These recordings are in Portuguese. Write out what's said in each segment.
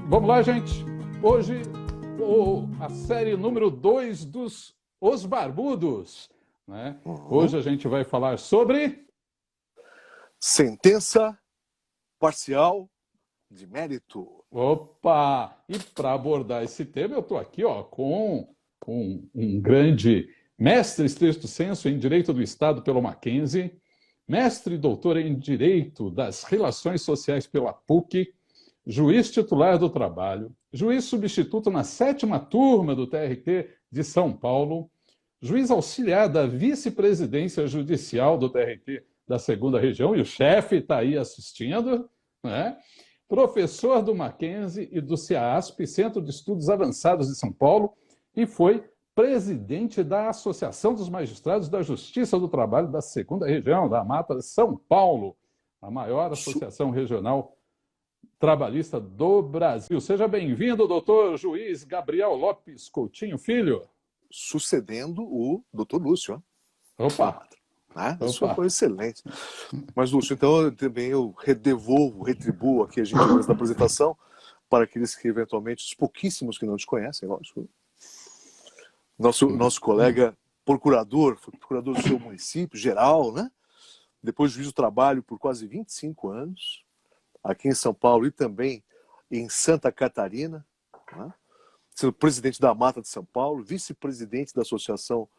Vamos lá, gente. Hoje, a série número 2 dos Os Barbudos, né? Hoje a gente vai falar sobre... Sentença parcial de mérito. Opa! E para abordar esse tema, eu estou aqui com um grande mestre stricto sensu em Direito do Estado pelo Mackenzie, mestre e doutor em Direito das Relações Sociais pela PUC, juiz titular do trabalho, juiz substituto na 7ª turma do TRT de São Paulo, juiz auxiliar da vice-presidência judicial do TRT da 2ª Região, e o chefe está aí assistindo, né? Professor do Mackenzie e do CEASP, Centro de Estudos Avançados de São Paulo, e foi presidente da Associação dos Magistrados da Justiça do Trabalho da 2ª Região, da Mata de São Paulo, a maior associação regional trabalhista do Brasil. Seja bem-vindo, doutor juiz Gabriel Lopes Coutinho Filho. Sucedendo o doutor Lúcio. Opa! Isso foi excelente. Mas, Lúcio, então também eu retribuo aqui a gentileza da apresentação para aqueles que, eventualmente, os pouquíssimos que não te conhecem, lógico. Nosso colega procurador, foi procurador do seu município, geral, né? Depois juiz do trabalho por quase 25 anos, aqui em São Paulo e também em Santa Catarina, né? Sendo presidente da Mata de São Paulo, vice-presidente da Associação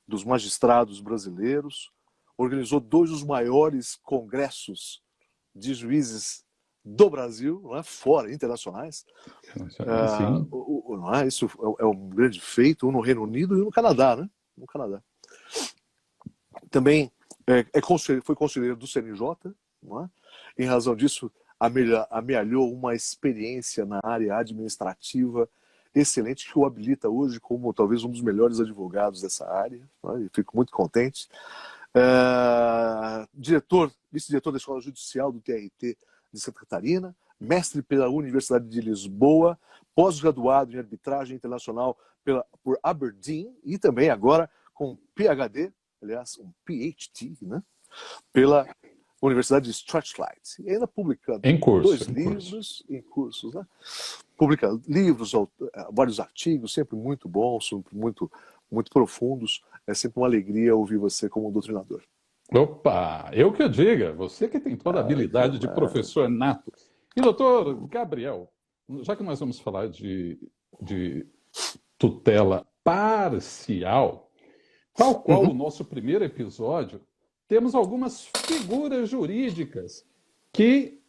dos Magistrados Brasileiros, organizou 2 dos maiores congressos de juízes do Brasil, não é? Fora, internacionais. Sim. Não é? Isso é um grande feito, um no Reino Unido e um no Canadá, né? No Canadá. Também foi conselheiro do CNJ, não é? Em razão disso, amealhou uma experiência na área administrativa excelente, que o habilita hoje como talvez um dos melhores advogados dessa área, né? E fico muito contente. Vice-diretor da Escola Judicial do TRT de Santa Catarina, mestre pela Universidade de Lisboa, pós-graduado em arbitragem internacional por Aberdeen e também agora com PhD, aliás, um PhD, né? Pela Universidade de Strathclyde. E ainda publica livros em cursos, né? Publica livros, vários artigos, sempre muito bons, muito, muito profundos. É sempre uma alegria ouvir você como doutrinador. Opa, eu que diga, você que tem toda a habilidade de professor nato. E doutor Gabriel, já que nós vamos falar de tutela parcial, tal qual o nosso primeiro episódio, temos algumas figuras jurídicas que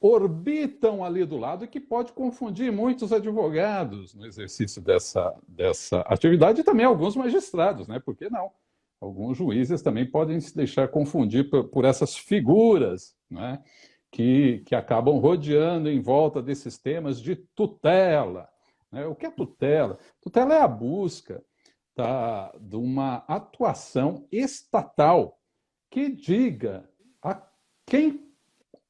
orbitam ali do lado e que pode confundir muitos advogados no exercício dessa atividade e também alguns magistrados, né? Por que não? Alguns juízes também podem se deixar confundir por essas figuras, né? Que acabam rodeando em volta desses temas de tutela, né? O que é tutela? Tutela é a busca de uma atuação estatal que diga a quem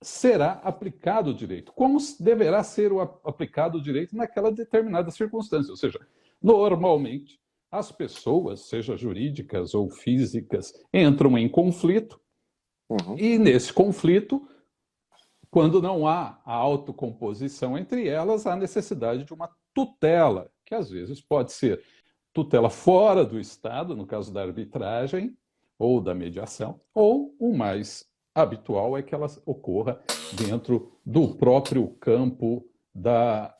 será aplicado o direito, como deverá ser aplicado o direito naquela determinada circunstância. Ou seja, normalmente, as pessoas, seja jurídicas ou físicas, entram em conflito, e nesse conflito, quando não há a autocomposição entre elas, há necessidade de uma tutela, que às vezes pode ser tutela fora do Estado, no caso da arbitragem ou da mediação, ou o mais habitual é que ela ocorra dentro do próprio campo da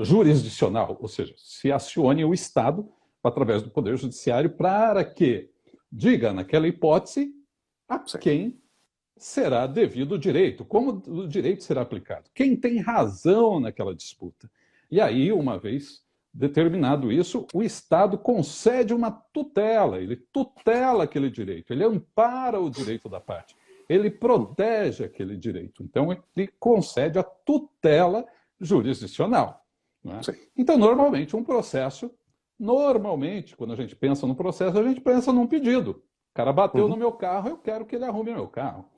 jurisdicional, ou seja, se acione o Estado através do Poder Judiciário para que diga, naquela hipótese, a quem será devido o direito, como o direito será aplicado, quem tem razão naquela disputa. E aí, uma vez determinado isso, o Estado concede uma tutela, ele tutela aquele direito, ele ampara o direito da parte, ele protege aquele direito. Então, ele concede a tutela jurisdicional. Não é? Então, normalmente, quando a gente pensa no processo, a gente pensa num pedido. O cara bateu no meu carro, eu quero que ele arrume meu carro.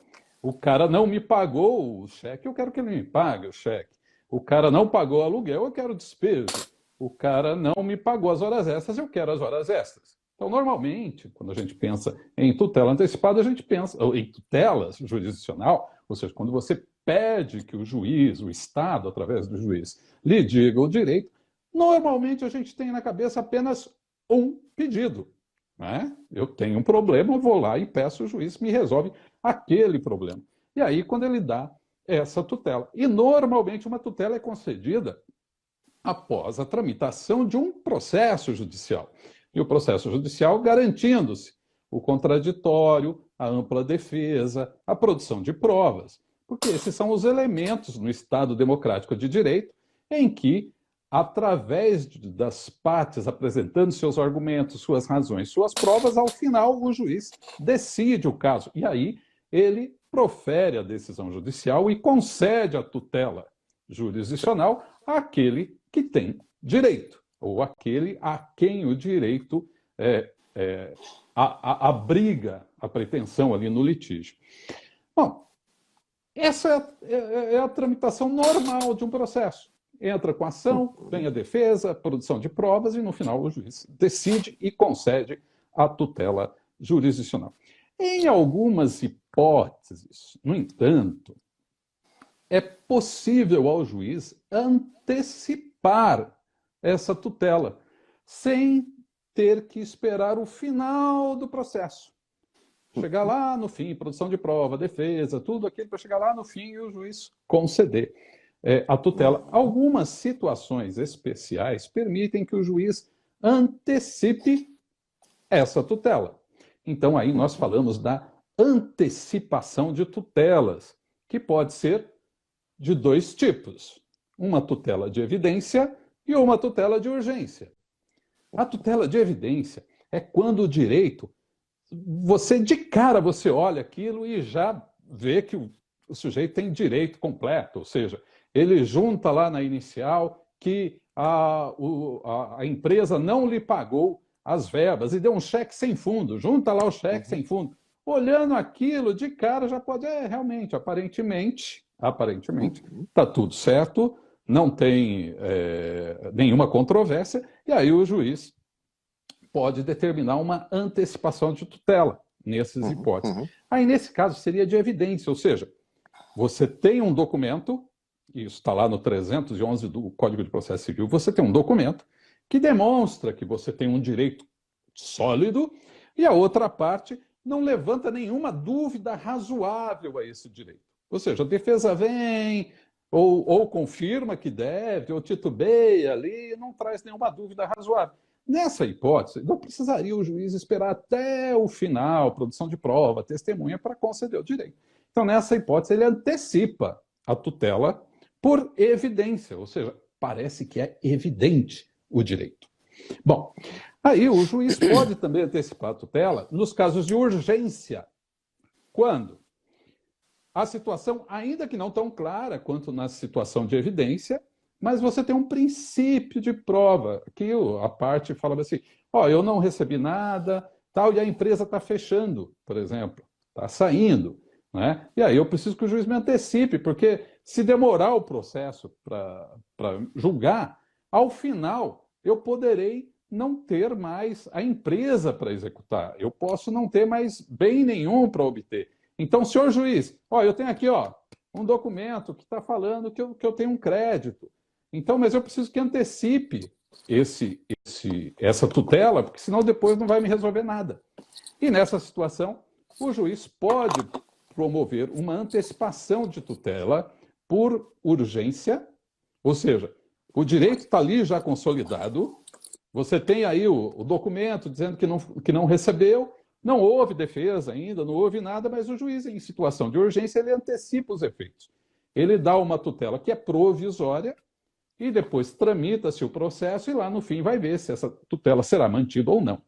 O cara não me pagou o cheque, eu quero que ele me pague o cheque. O cara não pagou o aluguel, eu quero despejo. O cara não me pagou as horas extras, eu quero as horas extras. Então, normalmente, quando a gente pensa em tutela antecipada, a gente pensa ou em tutela jurisdicional, ou seja, quando você pede que o juiz, o Estado, através do juiz, lhe diga o direito, normalmente a gente tem na cabeça apenas um pedido. Né? Eu tenho um problema, eu vou lá e peço o juiz me resolve aquele problema. E aí, quando ele dá essa tutela. E, normalmente, uma tutela é concedida após a tramitação de um processo judicial. E o processo judicial garantindo-se o contraditório, a ampla defesa, a produção de provas, porque esses são os elementos no Estado democrático de direito em que, através das partes apresentando seus argumentos, suas razões, suas provas, ao final o juiz decide o caso. E aí ele profere a decisão judicial e concede a tutela jurisdicional àquele que tem direito, ou aquele a quem o direito abriga a pretensão ali no litígio. Bom, essa é a tramitação normal de um processo. Entra com a ação, vem a defesa, produção de provas e, no final, o juiz decide e concede a tutela jurisdicional. Em algumas hipóteses, no entanto, é possível ao juiz antecipar essa tutela, sem ter que esperar o final do processo. Chegar lá no fim, produção de prova, defesa, tudo aquilo para chegar lá no fim e o juiz conceder a tutela. Algumas situações especiais permitem que o juiz antecipe essa tutela. Então, aí nós falamos da antecipação de tutelas, que pode ser de dois tipos. Uma tutela de evidência e uma tutela de urgência. A tutela de evidência é quando o direito, de cara você olha aquilo e já vê que o sujeito tem direito completo, ou seja, ele junta lá na inicial que a empresa não lhe pagou as verbas e deu um cheque sem fundo, junta lá o cheque sem fundo. Olhando aquilo, de cara já pode, realmente, aparentemente, está tudo certo, não tem nenhuma controvérsia, e aí o juiz pode determinar uma antecipação de tutela nessas hipóteses. Aí, nesse caso, seria de evidência, ou seja, você tem um documento, isso está lá no 311 do Código de Processo Civil, você tem um documento que demonstra que você tem um direito sólido e a outra parte não levanta nenhuma dúvida razoável a esse direito. Ou seja, a defesa vem, ou confirma que deve, ou titubeia ali, não traz nenhuma dúvida razoável. Nessa hipótese, não precisaria o juiz esperar até o final, produção de prova, testemunha, para conceder o direito. Então, nessa hipótese, ele antecipa a tutela por evidência, ou seja, parece que é evidente o direito. Bom, aí o juiz pode também antecipar a tutela nos casos de urgência. Quando? A situação, ainda que não tão clara quanto na situação de evidência, mas você tem um princípio de prova, que a parte fala assim, eu não recebi nada, tal, e a empresa está fechando, por exemplo, está saindo, né? E aí eu preciso que o juiz me antecipe, porque se demorar o processo para julgar, ao final eu poderei não ter mais a empresa para executar, eu posso não ter mais bem nenhum para obter. Então, senhor juiz, eu tenho aqui um documento que está falando que eu tenho um crédito. Então, mas eu preciso que antecipe essa tutela, porque senão depois não vai me resolver nada. E nessa situação, o juiz pode promover uma antecipação de tutela por urgência, ou seja, o direito está ali já consolidado, você tem aí o documento dizendo que não recebeu, não houve defesa ainda, não houve nada, mas o juiz, em situação de urgência, ele antecipa os efeitos. Ele dá uma tutela que é provisória e depois tramita-se o processo e lá no fim vai ver se essa tutela será mantida ou não.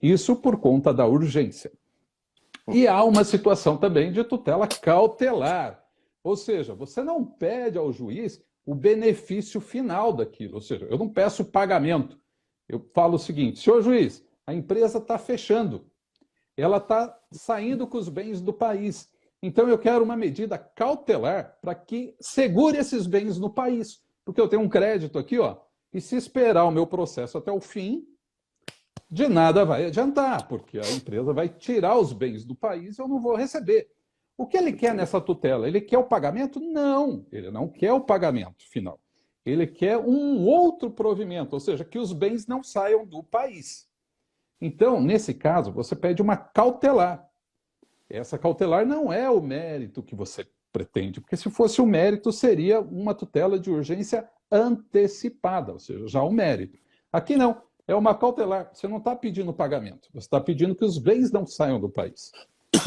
Isso por conta da urgência. E há uma situação também de tutela cautelar, ou seja, você não pede ao juiz o benefício final daquilo, ou seja, eu não peço pagamento. Eu falo o seguinte, senhor juiz, a empresa está fechando, ela está saindo com os bens do país. Então, eu quero uma medida cautelar para que segure esses bens no país. Porque eu tenho um crédito aqui, e se esperar o meu processo até o fim, de nada vai adiantar, porque a empresa vai tirar os bens do país e eu não vou receber. O que ele quer nessa tutela? Ele quer o pagamento? Não, ele não quer o pagamento final. Ele quer um outro provimento, ou seja, que os bens não saiam do país. Então, nesse caso, você pede uma cautelar. Essa cautelar não é o mérito que você pretende, porque se fosse o mérito, seria uma tutela de urgência antecipada, ou seja, já o mérito. Aqui não, é uma cautelar. Você não está pedindo pagamento, você está pedindo que os bens não saiam do país.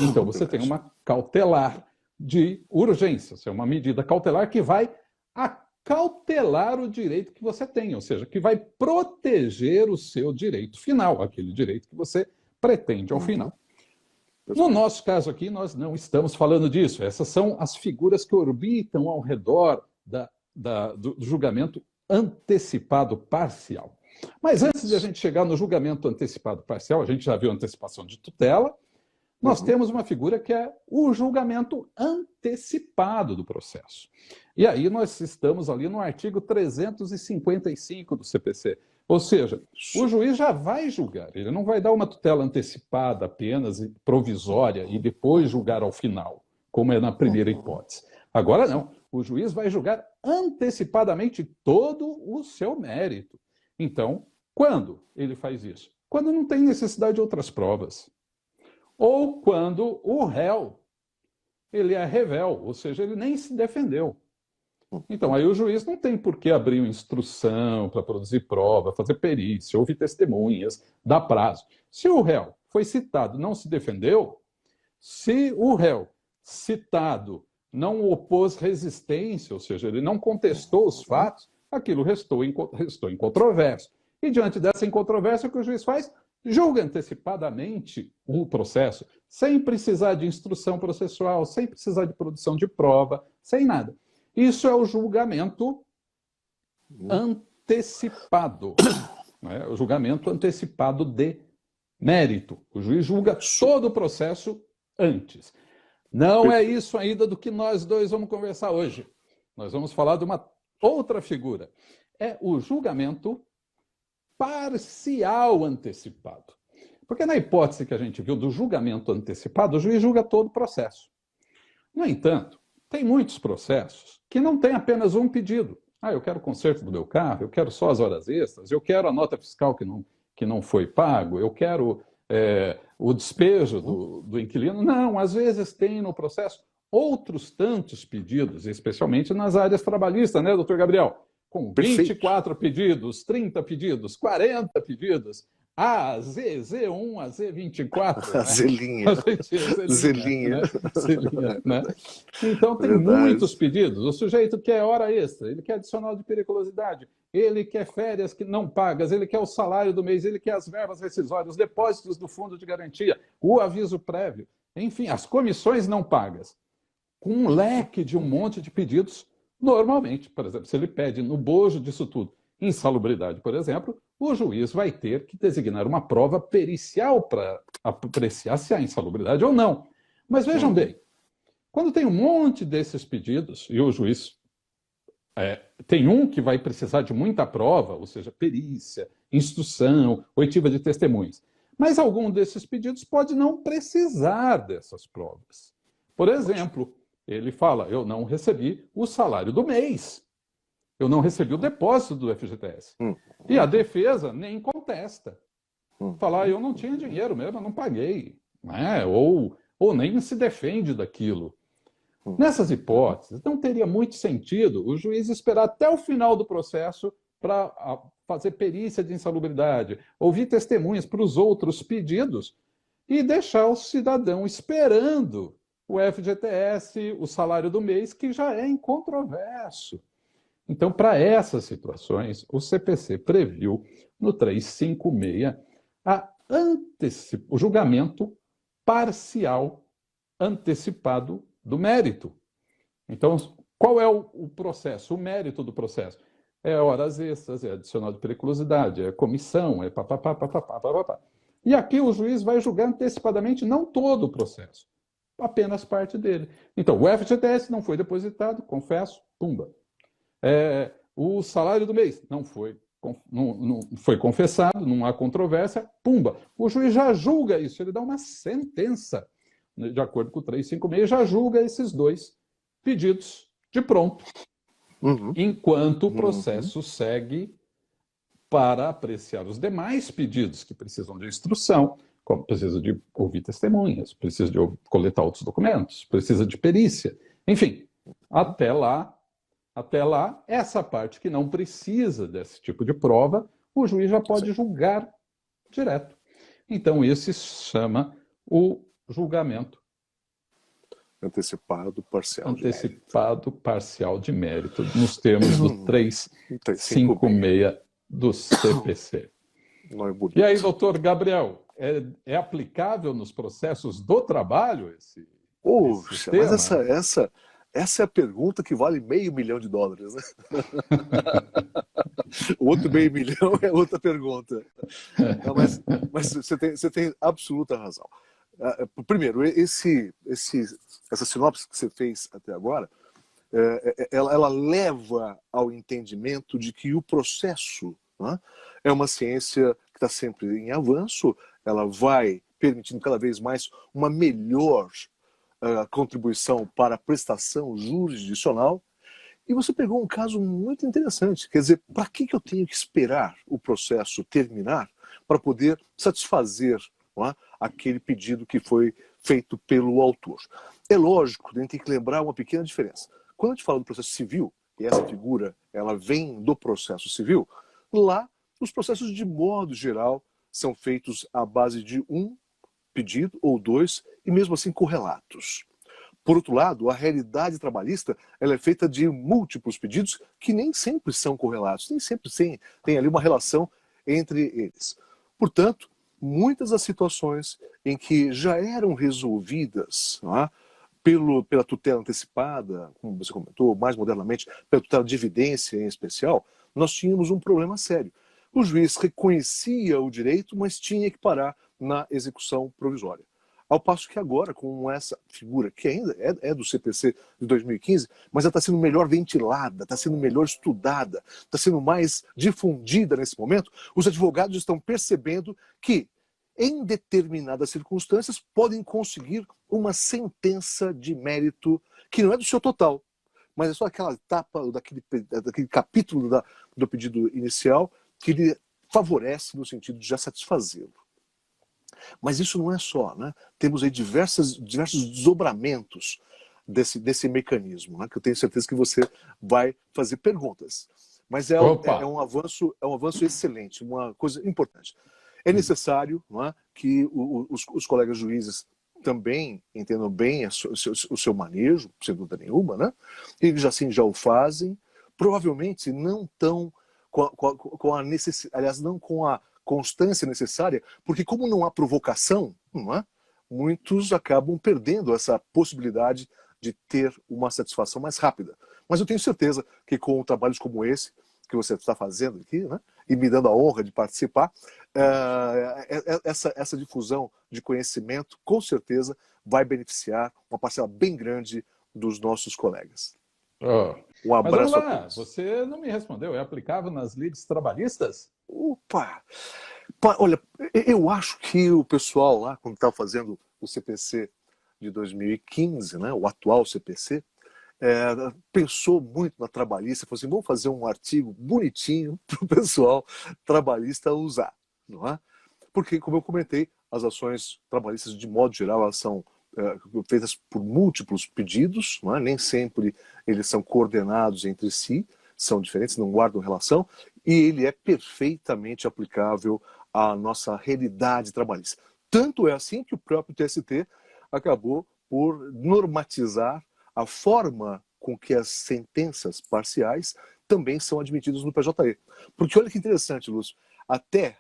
Então, você tem uma cautelar de urgência, ou seja, uma medida cautelar que vai acautelar o direito que você tem, ou seja, que vai proteger o seu direito final, aquele direito que você pretende ao final. No nosso caso aqui, nós não estamos falando disso. Essas são as figuras que orbitam ao redor do julgamento antecipado parcial. Mas antes de a gente chegar no julgamento antecipado parcial, a gente já viu antecipação de tutela, nós temos uma figura que é o julgamento antecipado do processo. E aí nós estamos ali no artigo 355 do CPC. Ou seja, o juiz já vai julgar, ele não vai dar uma tutela antecipada apenas, provisória, e depois julgar ao final, como é na primeira hipótese. Agora não, o juiz vai julgar antecipadamente todo o seu mérito. Então, quando ele faz isso? Quando não tem necessidade de outras provas. Ou quando o réu, ele é revel, ou seja, ele nem se defendeu. Então, aí o juiz não tem por que abrir uma instrução para produzir prova, fazer perícia, ouvir testemunhas, dar prazo. Se o réu foi citado, não se defendeu, se o réu citado não opôs resistência, ou seja, ele não contestou os fatos, aquilo restou incontroverso. E diante dessa incontrovérsia, o que o juiz faz? Julga antecipadamente o processo, sem precisar de instrução processual, sem precisar de produção de prova, sem nada. Isso é o julgamento antecipado, né? O julgamento antecipado de mérito. O juiz julga todo o processo antes. Não é isso ainda do que nós dois vamos conversar hoje. Nós vamos falar de uma outra figura. É o julgamento parcial antecipado. Porque na hipótese que a gente viu do julgamento antecipado, o juiz julga todo o processo. No entanto, tem muitos processos que não têm apenas um pedido. Eu quero o conserto do meu carro, eu quero só as horas extras, eu quero a nota fiscal que não foi pago, eu quero o despejo do inquilino. Não, às vezes tem no processo outros tantos pedidos, especialmente nas áreas trabalhistas, né, doutor Gabriel? Com 24 pedidos, 30 pedidos, 40 pedidos, A, Z, Z1, a Z24. Né? Zelinha. Zelinha. Zelinha, né? Então, tem muitos pedidos. O sujeito quer hora extra, ele quer adicional de periculosidade, ele quer férias que não pagas, ele quer o salário do mês, ele quer as verbas rescisórias, os depósitos do fundo de garantia, o aviso prévio, enfim, as comissões não pagas. Com um leque de um monte de pedidos, normalmente, por exemplo, se ele pede no bojo disso tudo insalubridade, por exemplo, o juiz vai ter que designar uma prova pericial para apreciar se há insalubridade ou não. Mas vejam bem, quando tem um monte desses pedidos e o juiz tem um que vai precisar de muita prova, ou seja, perícia, instrução, oitiva de testemunhas, mas algum desses pedidos pode não precisar dessas provas. Por exemplo, ele fala, eu não recebi o salário do mês. Eu não recebi o depósito do FGTS. E a defesa nem contesta. Fala, eu não tinha dinheiro mesmo, eu não paguei. Né? Ou nem se defende daquilo. Nessas hipóteses, não teria muito sentido o juiz esperar até o final do processo para fazer perícia de insalubridade, ouvir testemunhas para os outros pedidos e deixar o cidadão esperando o FGTS, o salário do mês, que já é incontroverso. Então, para essas situações, o CPC previu no 356 o julgamento parcial antecipado do mérito. Então, qual é o processo, o mérito do processo? É horas extras, é adicional de periculosidade, é comissão, é papapá, papapá, papapá. E aqui o juiz vai julgar antecipadamente não todo o processo, apenas parte dele. Então, o FGTS não foi depositado, confesso, pumba. O salário do mês não foi, não foi confessado, não há controvérsia, pumba, o juiz já julga isso, ele dá uma sentença, né, de acordo com o 356, já julga esses dois pedidos de pronto, enquanto o processo segue para apreciar os demais pedidos que precisam de instrução, como precisa de ouvir testemunhas, precisa de coletar outros documentos, precisa de perícia, enfim, até lá, essa parte que não precisa desse tipo de prova, o juiz já pode julgar direto. Então, esse chama o julgamento antecipado parcial de mérito, nos termos do 356 do CPC. E aí, doutor Gabriel, é aplicável nos processos do trabalho esse sistema? Mas essa é a pergunta que vale $500 milhão, né? O outro $500 milhão é outra pergunta. Não, mas você tem absoluta razão. Primeiro, essa sinopse que você fez até agora, ela leva ao entendimento de que o processo, né, é uma ciência que está sempre em avanço, ela vai permitindo cada vez mais uma melhor contribuição para a prestação jurisdicional. E você pegou um caso muito interessante. Quer dizer, para que eu tenho que esperar o processo terminar para poder satisfazer, não é, aquele pedido que foi feito pelo autor? É lógico, a gente tem que lembrar uma pequena diferença. Quando a gente fala do processo civil, e essa figura ela vem do processo civil, lá os processos, de modo geral, são feitos à base de um pedido ou dois, e mesmo assim correlatos. Por outro lado, a realidade trabalhista ela é feita de múltiplos pedidos que nem sempre são correlatos, nem sempre tem ali uma relação entre eles. Portanto, muitas das situações em que já eram resolvidas, não é, pela tutela antecipada, como você comentou, mais modernamente, pela tutela de evidência em especial, nós tínhamos um problema sério. O juiz reconhecia o direito, mas tinha que parar na execução provisória. Ao passo que agora, com essa figura, que ainda é do CPC de 2015, mas ela está sendo melhor ventilada, está sendo melhor estudada, está sendo mais difundida nesse momento, os advogados estão percebendo que, em determinadas circunstâncias, podem conseguir uma sentença de mérito que não é do seu total, mas é só aquela etapa, daquele capítulo do pedido inicial, que lhe favorece no sentido de já satisfazê-lo. Mas isso não é só, né? Temos aí diversos desdobramentos desse mecanismo, né? Que eu tenho certeza que você vai fazer perguntas. Mas é um avanço excelente, uma coisa importante. É necessário, não é, que os colegas juízes também entendam bem o seu manejo, sem dúvida nenhuma, né? Eles assim já o fazem, provavelmente não tão com a necessidade, aliás, não com a constância necessária, porque como não há provocação, não é? Muitos acabam perdendo essa possibilidade de ter uma satisfação mais rápida. Mas eu tenho certeza que com trabalhos como esse, que você está fazendo aqui, né, e me dando a honra de participar, essa difusão de conhecimento, com certeza, vai beneficiar uma parcela bem grande dos nossos colegas. Um abraço. Mas vamos lá, você não me respondeu. É aplicável nas lides trabalhistas? Opa! Olha, eu acho que o pessoal lá, quando estava fazendo o CPC de 2015, né, o atual CPC, pensou muito na trabalhista, falou assim, vamos fazer um artigo bonitinho para o pessoal trabalhista usar, não é? Porque, como eu comentei, as ações trabalhistas, de modo geral, elas são feitas por múltiplos pedidos, não é? Nem sempre eles são coordenados entre si, são diferentes, não guardam relação, e ele é perfeitamente aplicável à nossa realidade trabalhista. Tanto é assim que o próprio TST acabou por normatizar a forma com que as sentenças parciais também são admitidas no PJE. Porque olha que interessante, Lúcio, até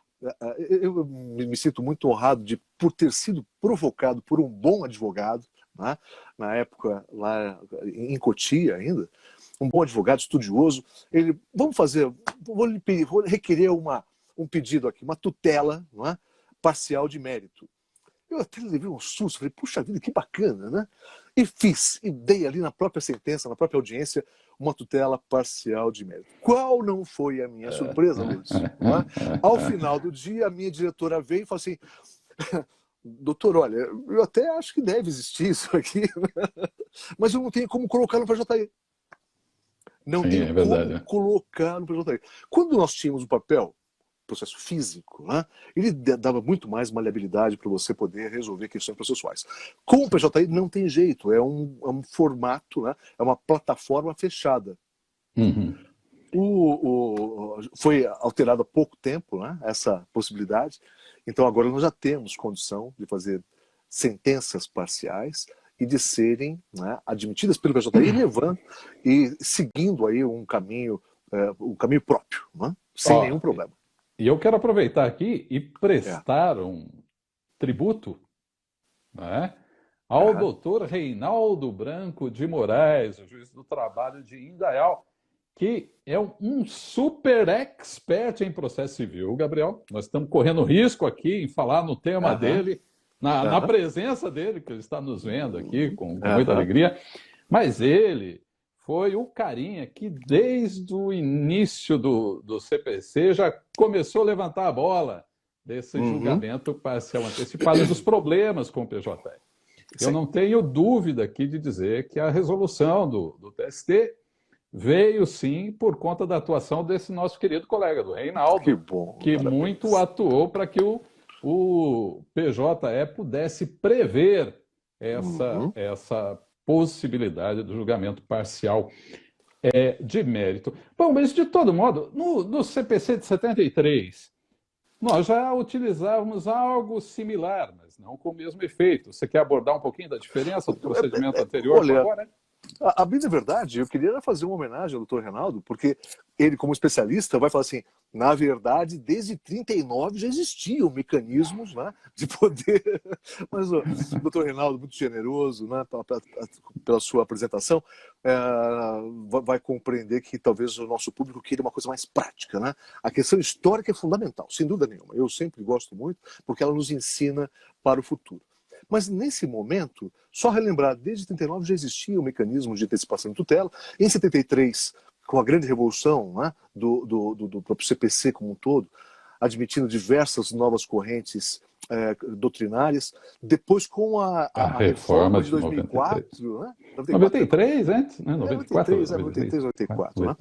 eu me sinto muito honrado por ter sido provocado por um bom advogado, né, na época lá em Cotia ainda, um bom advogado estudioso. Ele, vou requerer um pedido aqui, uma tutela, não é, parcial de mérito. Eu até levei um susto, falei, puxa vida, que bacana, né? E fiz, e dei ali na própria sentença, na própria audiência, uma tutela parcial de mérito. Qual não foi a minha surpresa, Luiz? Não é? Ao final do dia, a minha diretora veio e falou assim: doutor, olha, eu até acho que deve existir isso aqui, mas eu não tenho como colocar no PJI. Não Sim, tenho é verdade. como colocar no PJI. Quando nós tínhamos o papel, processo físico, né, ele dava muito mais maleabilidade para você poder resolver questões processuais. Com o PJI não tem jeito, é um formato, né, é uma plataforma fechada. Uhum. Foi alterado há pouco tempo, né, essa possibilidade, então agora nós já temos condição de fazer sentenças parciais e de serem, né, admitidas pelo PJI, levando e seguindo aí um caminho próprio, né, sem nenhum problema. E eu quero aproveitar aqui e prestar um tributo, né, ao doutor Reinaldo Branco de Moraes, o juiz do trabalho de Indaial, que é um super expert em processo civil, Gabriel. Nós estamos correndo risco aqui em falar no tema dele, na presença dele, que ele está nos vendo aqui com muita alegria. Mas ele foi o carinha que, desde o início do CPC, já começou a levantar a bola desse julgamento parcial antecipado e dos problemas com o PJI. Eu não tenho dúvida aqui de dizer que a resolução do TST veio, sim, por conta da atuação desse nosso querido colega, do Reinaldo, que muito atuou para que o PJE pudesse prever essa possibilidade do julgamento parcial de mérito. Bom, mas de todo modo, no CPC de 73, nós já utilizávamos algo similar, mas não com o mesmo efeito. Você quer abordar um pouquinho da diferença do procedimento anterior para agora? A bem da verdade, eu queria fazer uma homenagem ao doutor Reinaldo, porque ele, como especialista, vai falar assim: na verdade, desde 39 já existiam mecanismos, né, de poder. Mas o doutor Reinaldo, muito generoso, né, pela sua apresentação, vai compreender que talvez o nosso público queira uma coisa mais prática, né? A questão histórica é fundamental, sem dúvida nenhuma. Eu sempre gosto muito, porque ela nos ensina para o futuro. Mas, nesse momento, só relembrar, desde 39 já existia o mecanismo de antecipação de tutela. Em 73, com a grande revolução, né, do próprio CPC como um todo, admitindo diversas novas correntes doutrinárias. Depois, com a reforma de 2004... 93 antes, né? 93, 94. Né?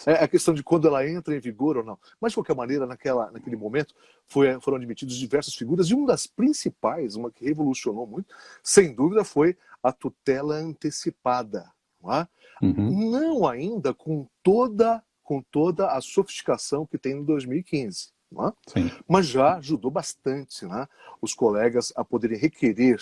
É a questão de quando ela entra em vigor ou não. Mas, de qualquer maneira, naquele momento, foram admitidas diversas figuras, e uma das principais, uma que revolucionou muito, sem dúvida, foi a tutela antecipada. Não é? Não ainda com toda a sofisticação que tem no 2015. Não é? Mas já ajudou bastante, né, os colegas a poderem requerer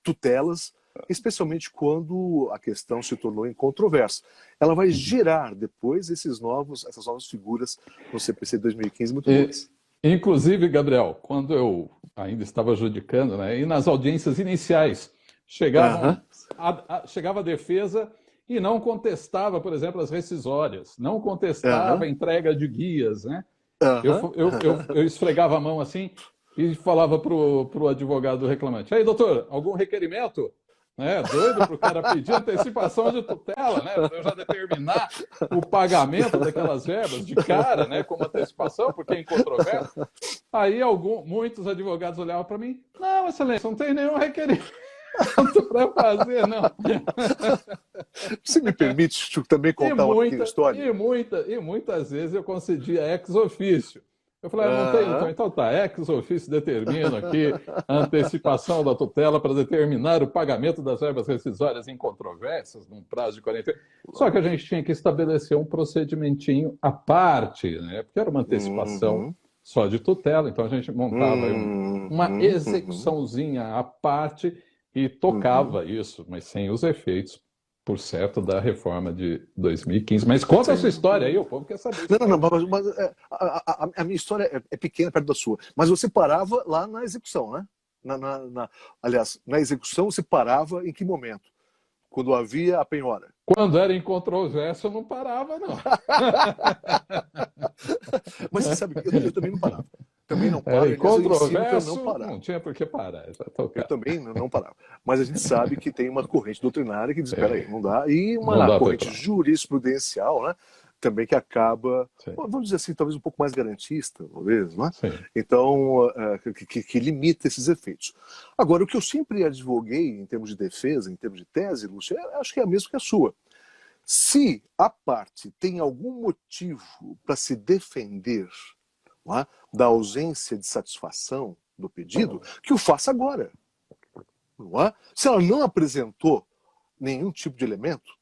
tutelas, especialmente quando a questão se tornou incontroversa. Ela vai gerar depois essas novas figuras no CPC 2015 muito boas. Inclusive, Gabriel, quando eu ainda estava adjudicando, né, e nas audiências iniciais, chegava a defesa e não contestava, por exemplo, as rescisórias, não contestava a entrega de guias, né? Eu esfregava a mão assim e falava para o advogado reclamante: aí, doutor, algum requerimento? Né? Doido para o cara pedir antecipação de tutela, né? Para eu já determinar o pagamento daquelas verbas de cara, né? Como antecipação, porque é incontroverso. Aí muitos advogados olhavam para mim: não, excelência, não tem nenhum requerimento para fazer, não. Você me permite também contar uma pequena história? E muitas vezes eu concedia ex officio. Eu falei: não tem, então tá, ex officio determina aqui a antecipação da tutela para determinar o pagamento das verbas rescisórias incontroversas num prazo de 40 anos. Só que a gente tinha que estabelecer um procedimentinho à parte, né? Porque era uma antecipação só de tutela, então a gente montava uma execuçãozinha à parte e tocava isso, mas sem os efeitos, por certo, da reforma de 2015. Mas conta a sua história aí, o povo quer saber. Não, mas a minha história é pequena perto da sua. Mas você parava lá na execução, né? Aliás, na execução você parava em que momento? Quando havia a penhora? Quando era incontroverso, eu não parava, não. Mas você sabe que eu também não parava. também não Era paro, aliás, eu ensino para controverso, não parar. não tinha por que parar, já Eu tocava. também não parava. Mas a gente sabe que tem uma corrente doutrinária que diz, espera aí, não dá, e Não uma dá para ir corrente para lá. jurisprudencial, né, também que acaba, Sim, vamos dizer assim, talvez um pouco mais garantista, talvez, né? sim. Então, que limita esses efeitos. Agora, o que eu sempre advoguei em termos de defesa, em termos de tese, Lúcia, acho que é a mesma que a sua. Se a parte tem algum motivo para se defender, não é, da ausência de satisfação do pedido, que o faça agora. Não é? Se ela não apresentou nenhum tipo de elemento,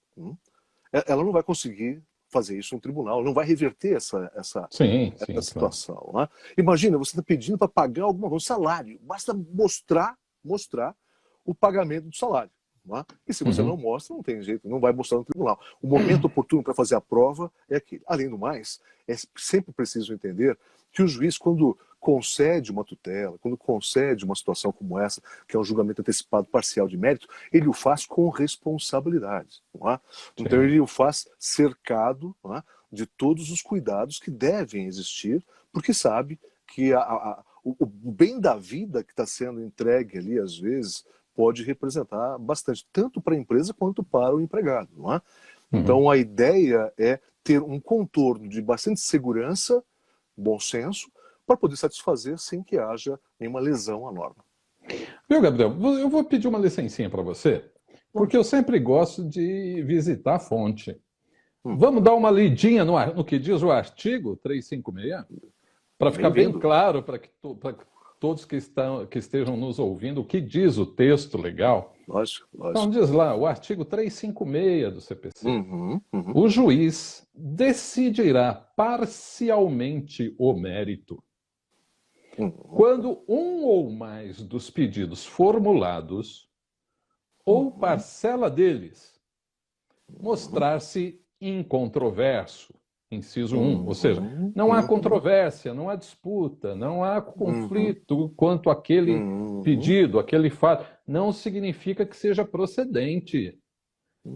ela não vai conseguir fazer isso no tribunal, não vai reverter essa Sim, sim, claro. situação. Não é? Imagina, você está pedindo para pagar alguma coisa, um salário, basta mostrar o pagamento do salário. Não é? E se você não mostra, não tem jeito, não vai mostrar no tribunal. O momento oportuno para fazer a prova é aquele. Além do mais, é sempre preciso entender que o juiz, quando concede uma tutela, quando concede uma situação como essa, que é um julgamento antecipado parcial de mérito, ele o faz com responsabilidade. Não é? Então ele o faz cercado, não é, de todos os cuidados que devem existir, porque sabe que o bem da vida que está sendo entregue ali, às vezes, pode representar bastante, tanto para a empresa quanto para o empregado. Não é? Então a ideia é ter um contorno de bastante segurança, bom senso, para poder satisfazer sem que haja nenhuma lesão à norma. Viu, Gabriel? Eu vou pedir uma licencinha para você, porque eu sempre gosto de visitar a fonte. Vamos dar uma lidinha no que diz o artigo 356? Para ficar bem Bem-vindo. claro para todos que estejam nos ouvindo o que diz o texto legal. Lógico, Então lógico. diz lá, o artigo 356 do CPC. O juiz decidirá parcialmente o mérito quando um ou mais dos pedidos formulados ou parcela deles mostrar-se incontroverso, inciso 1, ou seja, não há controvérsia, não há disputa, não há conflito quanto àquele pedido, aquele fato. Não significa que seja procedente.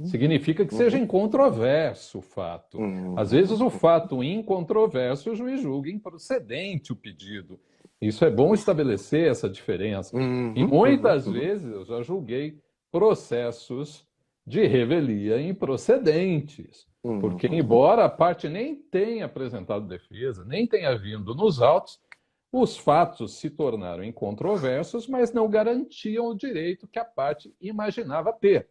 Significa que seja incontroverso o fato. Às vezes o fato incontroverso o juiz julga improcedente o pedido. Isso é bom estabelecer essa diferença. E muitas vezes eu já julguei processos de revelia improcedentes. Porque, embora a parte nem tenha apresentado defesa, nem tenha vindo nos autos, os fatos se tornaram incontroversos, mas não garantiam o direito que a parte imaginava ter.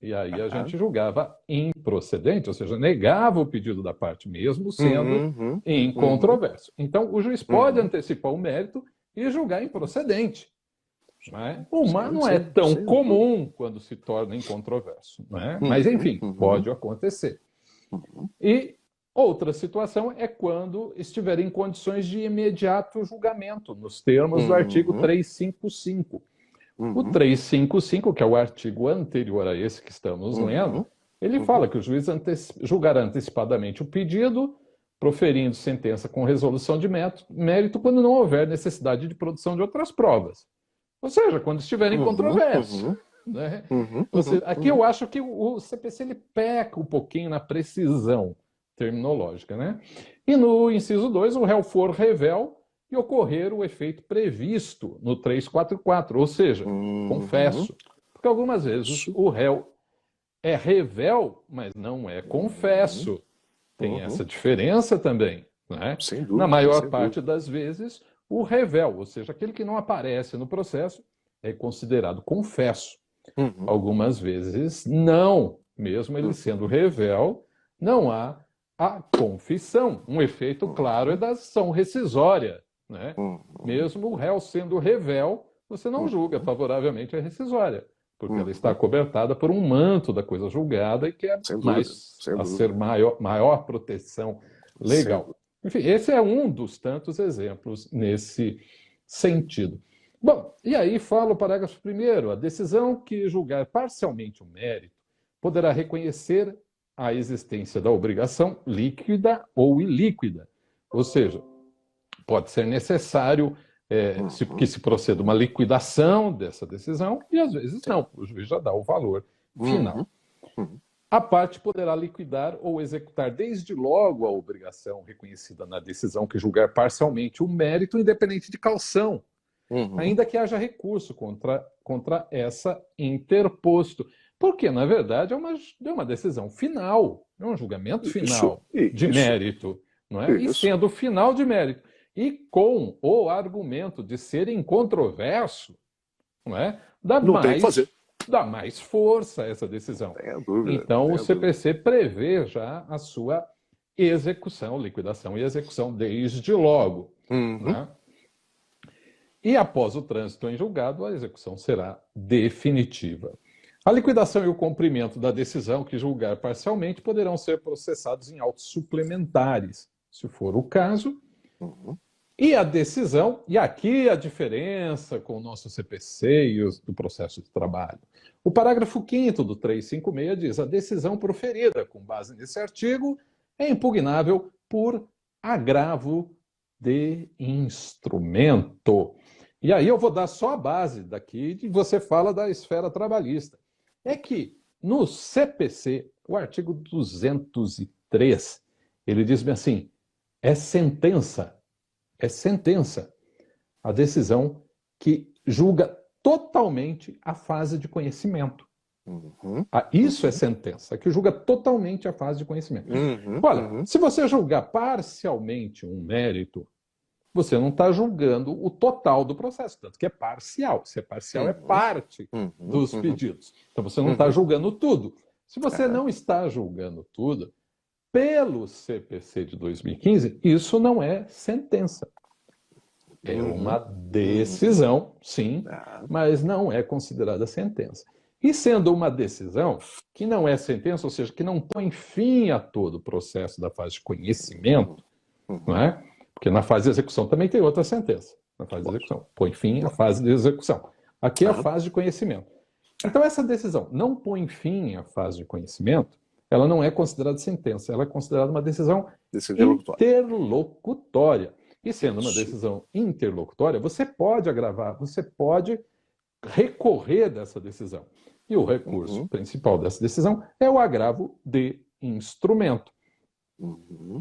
E aí a gente julgava improcedente, ou seja, negava o pedido da parte, mesmo sendo incontroverso. Então, o juiz pode antecipar o mérito e julgar improcedente. Não é tão comum quando se torna incontroverso. Não é? Mas, enfim, pode acontecer. E outra situação é quando estiver em condições de imediato julgamento, nos termos do artigo 355. O 355, que é o artigo anterior a esse que estamos lendo, ele fala que o juiz julgará antecipadamente o pedido, proferindo sentença com resolução de mérito quando não houver necessidade de produção de outras provas. Ou seja, quando estiver em controvérsia. Né? Aqui eu acho que o CPC ele peca um pouquinho na precisão terminológica. Né? E no inciso 2, o réu for revel e ocorrer o efeito previsto no 344, ou seja, confesso. Porque algumas vezes o réu é revel, mas não é confesso. Tem essa diferença também. Né? Sem dúvida, na maior parte das vezes, o revel, ou seja, aquele que não aparece no processo, é considerado confesso. Algumas vezes não, mesmo ele sendo revel, não há a confissão. Um efeito claro é da ação rescisória. Né? Mesmo o réu sendo revel, você não julga favoravelmente a rescisória, porque ela está cobertada por um manto da coisa julgada e que é ser maior proteção legal. Enfim, esse é um dos tantos exemplos nesse sentido. Bom, e aí fala o parágrafo 1º, a decisão que julgar parcialmente o mérito poderá reconhecer a existência da obrigação líquida ou ilíquida, ou seja, pode ser necessário que se proceda uma liquidação dessa decisão e às vezes não, o juiz já dá o valor final. a parte poderá liquidar ou executar desde logo a obrigação reconhecida na decisão que julgar parcialmente o mérito, independente de caução, ainda que haja recurso contra essa interposto. Porque, na verdade, é uma decisão final, é um julgamento final de mérito, não é? E sendo final de mérito, e com o argumento de ser incontroverso, não é? Dá mais força a essa decisão. Então, o CPC prevê já a sua execução, liquidação e execução desde logo. Né? E após o trânsito em julgado, a execução será definitiva. A liquidação e o cumprimento da decisão que julgar parcialmente poderão ser processados em autos suplementares, se for o caso. E a decisão, e aqui a diferença com o nosso CPC e do processo de trabalho. O parágrafo 5º do 356 diz: a decisão proferida com base nesse artigo é impugnável por agravo de instrumento. E aí eu vou dar só a base daqui, e você fala da esfera trabalhista. É que no CPC, o artigo 203, ele diz bem assim, é sentença a decisão que julga totalmente a fase de conhecimento. Isso é sentença, que julga totalmente a fase de conhecimento. Olha, se você julgar parcialmente um mérito, você não está julgando o total do processo, tanto que é parcial. Se é parcial, é parte dos pedidos. Então você não está julgando tudo. Se você não está julgando tudo, pelo CPC de 2015, isso não é sentença. É uma decisão, sim, mas não é considerada sentença. E sendo uma decisão que não é sentença, ou seja, que não põe fim a todo o processo da fase de conhecimento, não é? Porque na fase de execução também tem outra sentença. Na fase de execução, põe fim à fase de execução. Aqui é a fase de conhecimento. Então essa decisão não põe fim à fase de conhecimento, ela não é considerada sentença, ela é considerada uma decisão interlocutória. E sendo uma decisão interlocutória, você pode agravar, você pode recorrer dessa decisão. E o recurso principal dessa decisão é o agravo de instrumento.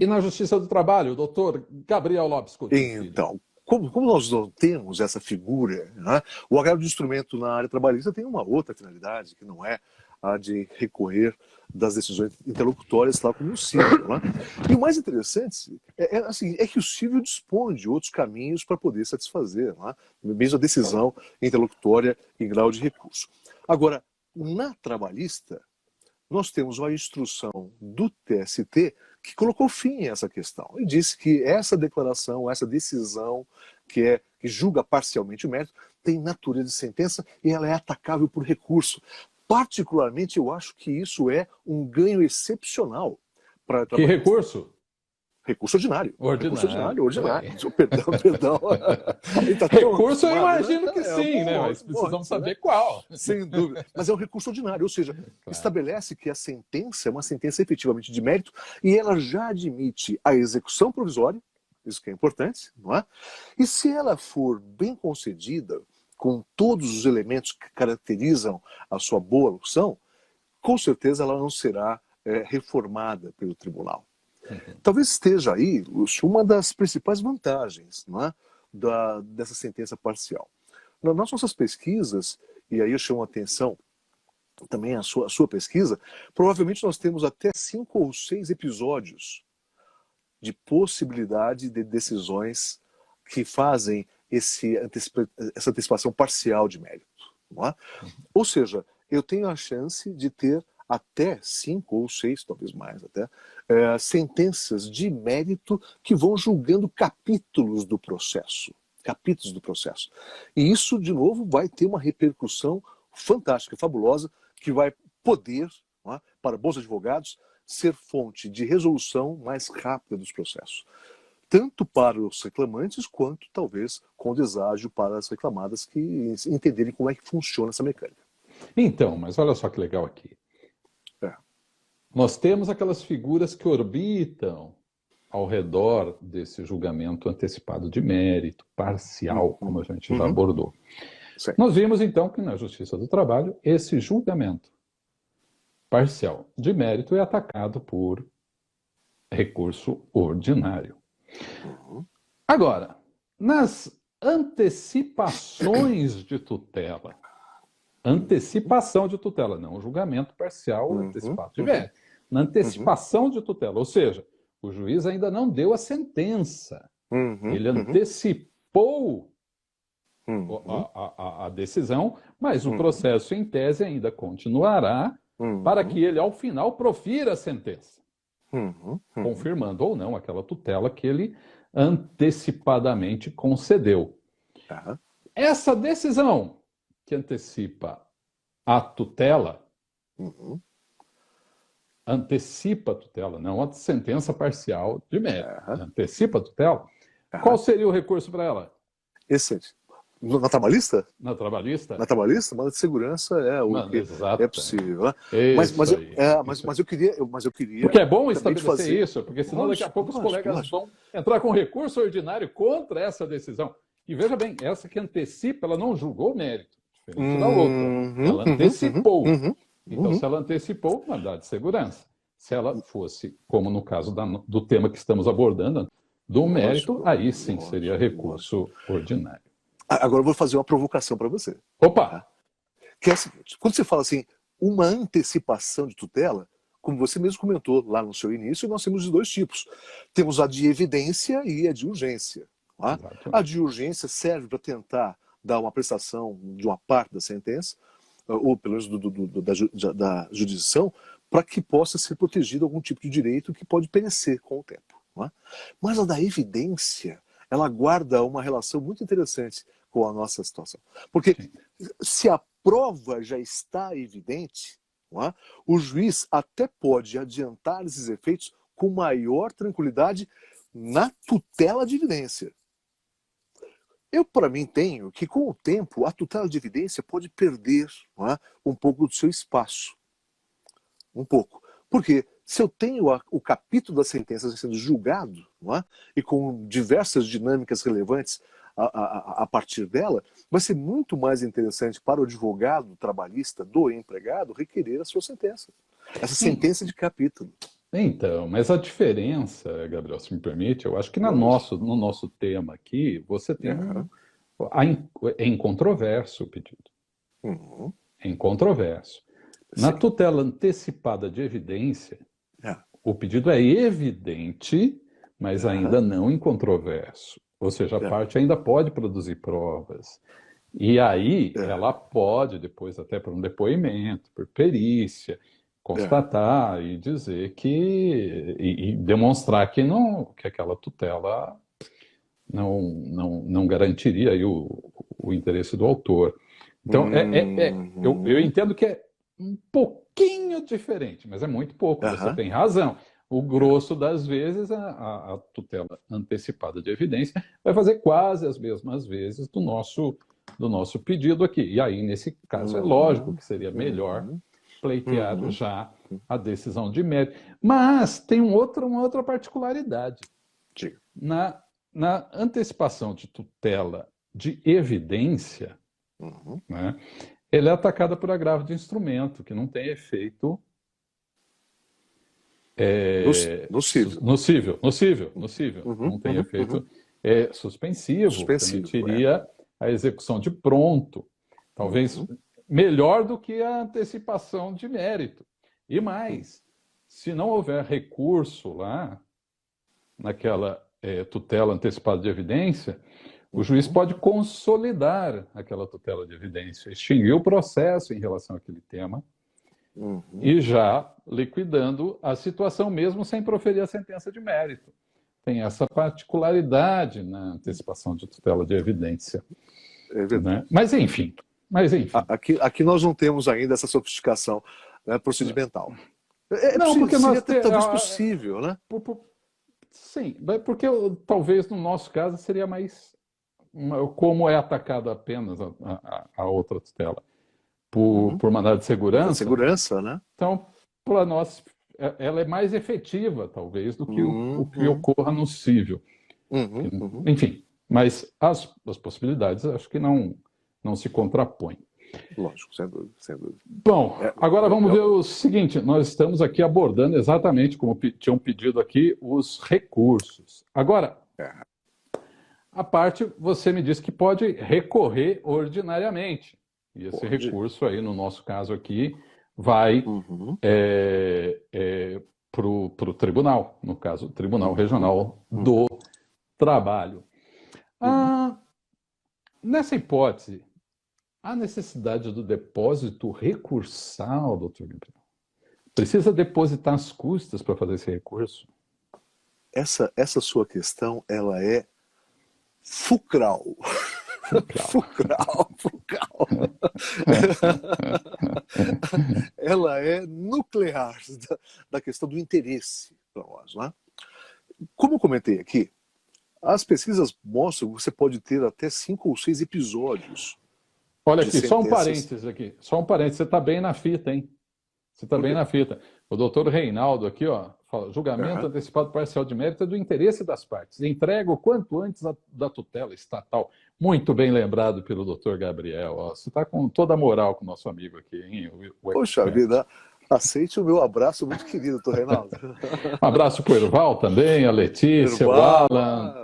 E na Justiça do Trabalho, o doutor Gabriel Lopes Coutinho. Então, como nós não temos essa figura, né, o agravo de instrumento na área trabalhista tem uma outra finalidade, que não é a de recorrer das decisões interlocutórias, tal como o civil. Né? E o mais interessante é que o civil dispõe de outros caminhos para poder satisfazer, né, mesmo a decisão interlocutória em grau de recurso. Agora, na trabalhista, nós temos uma instrução do TST que colocou fim a essa questão e disse que essa declaração, essa decisão que julga parcialmente o mérito, tem natureza de sentença e ela é atacável por recurso. Particularmente, eu acho que isso é um ganho excepcional para que recurso? Recurso ordinário. Recurso ordinário. Perdão. Recurso eu imagino que sim, né? Mas precisamos saber qual. Sem dúvida. Mas é um recurso ordinário, ou seja, estabelece que a sentença é uma sentença efetivamente de mérito e ela já admite a execução provisória, isso que é importante, não é? E se ela for bem concedida, com todos os elementos que caracterizam a sua boa locução, com certeza ela não será reformada pelo tribunal. Talvez esteja aí, Lúcio, uma das principais vantagens, não é, dessa sentença parcial. Nas nossas pesquisas, e aí eu chamo a atenção também a sua pesquisa, provavelmente nós temos até 5 ou 6 episódios de possibilidade de decisões que fazem essa antecipação parcial de mérito. Não é? Ou seja, eu tenho a chance de ter até 5 ou 6, talvez mais até, sentenças de mérito que vão julgando capítulos do processo. E isso, de novo, vai ter uma repercussão fantástica, fabulosa, que vai poder, não é, para bons advogados, ser fonte de resolução mais rápida dos processos. Tanto para os reclamantes, quanto, talvez, com deságio para as reclamadas que entenderem como é que funciona essa mecânica. Então, mas olha só que legal aqui. Nós temos aquelas figuras que orbitam ao redor desse julgamento antecipado de mérito, parcial, como a gente já abordou. Nós vimos, então, que na Justiça do Trabalho, esse julgamento parcial de mérito é atacado por recurso ordinário. Agora, nas antecipações de tutela, antecipação de tutela, não julgamento parcial antecipado de mérito, na antecipação de tutela, ou seja, o juiz ainda não deu a sentença, ele antecipou a decisão, mas o processo em tese ainda continuará para que ele, ao final, profira a sentença, confirmando ou não aquela tutela que ele antecipadamente concedeu. Essa decisão que antecipa a tutela, antecipa a tutela, não a sentença parcial de mérito, antecipa a tutela, qual seria o recurso para ela? Excelente. Na trabalhista? Na trabalhista? Na trabalhista, manda de segurança é o que é possível. Né? Mas eu queria. Porque é bom estabelecer isso, porque senão daqui a pouco os colegas vão entrar com recurso ordinário contra essa decisão. E veja bem, essa que antecipa, ela não julgou o mérito, diferente da outra. Ela antecipou. Então, se ela antecipou, mandado de segurança. Se ela fosse, como no caso do tema que estamos abordando, do mérito, aí sim seria recurso ordinário. Agora eu vou fazer uma provocação para você. Opa! Tá? Que é a seguinte, quando você fala assim, uma antecipação de tutela, como você mesmo comentou lá no seu início, nós temos de dois tipos. Temos a de evidência e a de urgência. Tá? A de urgência serve para tentar dar uma prestação de uma parte da sentença, ou pelo menos da jurisdição, para que possa ser protegido algum tipo de direito que pode perecer com o tempo. Tá? Mas a da evidência, ela guarda uma relação muito interessante com a nossa situação. Porque se a prova já está evidente, o juiz até pode adiantar esses efeitos com maior tranquilidade na tutela de evidência. Eu, para mim, tenho que, com o tempo, a tutela de evidência pode perder um pouco do seu espaço. Um pouco. Porque se eu tenho o capítulo da sentença sendo julgado, e com diversas dinâmicas relevantes a partir dela, vai ser muito mais interessante para o advogado trabalhista do empregado requerer a sua sentença. Essa sentença de capítulo. Então, mas a diferença, Gabriel, se me permite, eu acho que no nosso tema aqui, você tem é incontroverso o pedido. É incontroverso. Na tutela antecipada de evidência, o pedido é evidente, mas ainda não incontroverso. Ou seja, a parte ainda pode produzir provas. E aí ela pode, depois até por um depoimento, por perícia, constatar e dizer e demonstrar que aquela tutela não garantiria aí o interesse do autor. Então, eu entendo que é um pouquinho diferente, mas é muito pouco, você tem razão. O grosso das vezes, a tutela antecipada de evidência vai fazer quase as mesmas vezes do nosso pedido aqui. E aí, nesse caso, é lógico que seria melhor pleitear já a decisão de mérito. Mas tem uma outra particularidade. Na antecipação de tutela de evidência, né, ele é atacada por agravo de instrumento, que não tem efeito nocível. Não tem efeito suspensivo, permitiria a execução de pronto. Talvez melhor do que a antecipação de mérito. E mais, se não houver recurso lá, naquela tutela antecipada de evidência, o juiz pode consolidar aquela tutela de evidência, extinguir o processo em relação àquele tema, e já liquidando a situação mesmo sem proferir a sentença de mérito. Tem essa particularidade na antecipação de tutela de evidência. É verdade. Né? Mas enfim. Aqui nós não temos ainda essa sofisticação, né, procedimental. Porque nós talvez possível, né? Sim, porque talvez no nosso caso seria mais como é atacado apenas a outra tutela por mandado de segurança. Segurança, né? Então, para nós, ela é mais efetiva, talvez, do que o que ocorra no cível. Enfim, mas as possibilidades acho que não se contrapõem. Lógico, sem dúvida, sem dúvida. Bom, agora vamos ver o seguinte, nós estamos aqui abordando exatamente, como tinham pedido aqui, os recursos. Agora, a parte, você me disse que pode recorrer ordinariamente. E esse recurso aí, no nosso caso aqui, vai para o tribunal, no caso, o Tribunal Regional do Trabalho. Nessa hipótese, há necessidade do depósito recursal, doutor Gabriel? Precisa depositar as custas para fazer esse recurso? Essa sua questão, ela é fulcral. Fulcral. Ela é nuclear da questão do interesse para nós, né? Como eu comentei aqui, as pesquisas mostram que você pode ter até 5 ou 6 episódios. Olha aqui, só um parênteses aqui. Só um parênteses, você está bem na fita, hein? Você está bem na fita. O doutor Reinaldo aqui, ó, fala, julgamento antecipado parcial de mérito é do interesse das partes. Entrega o quanto antes da tutela estatal. Muito bem lembrado pelo doutor Gabriel. Ó, você está com toda a moral com o nosso amigo aqui, hein? Poxa vida, aceite o meu abraço muito querido, doutor Reinaldo. Um abraço para o Erval também, a Letícia, o Alan,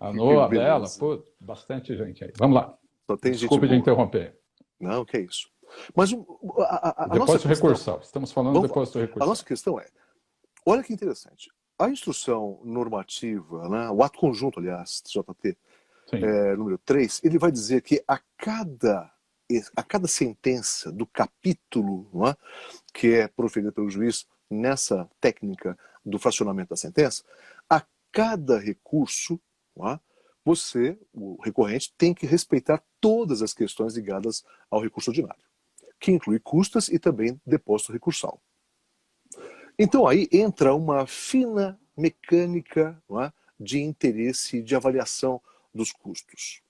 a Noa, a Bela. Pô, bastante gente aí. Vamos lá. Desculpe de interromper. Não, que é isso. Mas depósito recursal. Estamos falando do depósito recursal. A nossa questão é, olha que interessante, a instrução normativa, né, o ato conjunto, aliás, JT, número 3, ele vai dizer que a cada sentença do capítulo, não é, que é proferida pelo juiz nessa técnica do fracionamento da sentença, a cada recurso, não é, você, o recorrente, tem que respeitar todas as questões ligadas ao recurso ordinário, que inclui custas e também depósito recursal. Então aí entra uma fina mecânica, não é, de interesse, de avaliação dos custos.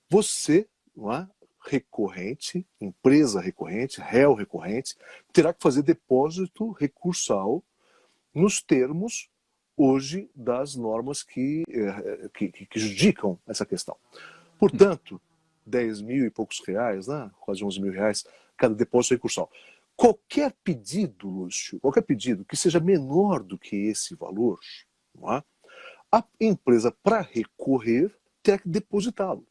Você, não é, recorrente, empresa recorrente, réu recorrente, terá que fazer depósito recursal nos termos hoje das normas que judicam essa questão. Portanto, 10 mil e poucos reais, né? Quase 11 mil reais, cada depósito recursal. Qualquer pedido, Lúcio, qualquer pedido que seja menor do que esse valor, não é? A empresa, para recorrer, terá que depositá-lo.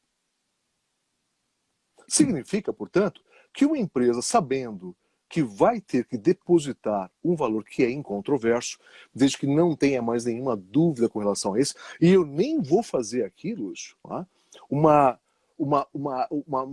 Significa, portanto, que uma empresa, sabendo que vai ter que depositar um valor que é incontroverso, desde que não tenha mais nenhuma dúvida com relação a isso, e eu nem vou fazer aqui, Lúcio, tá, uma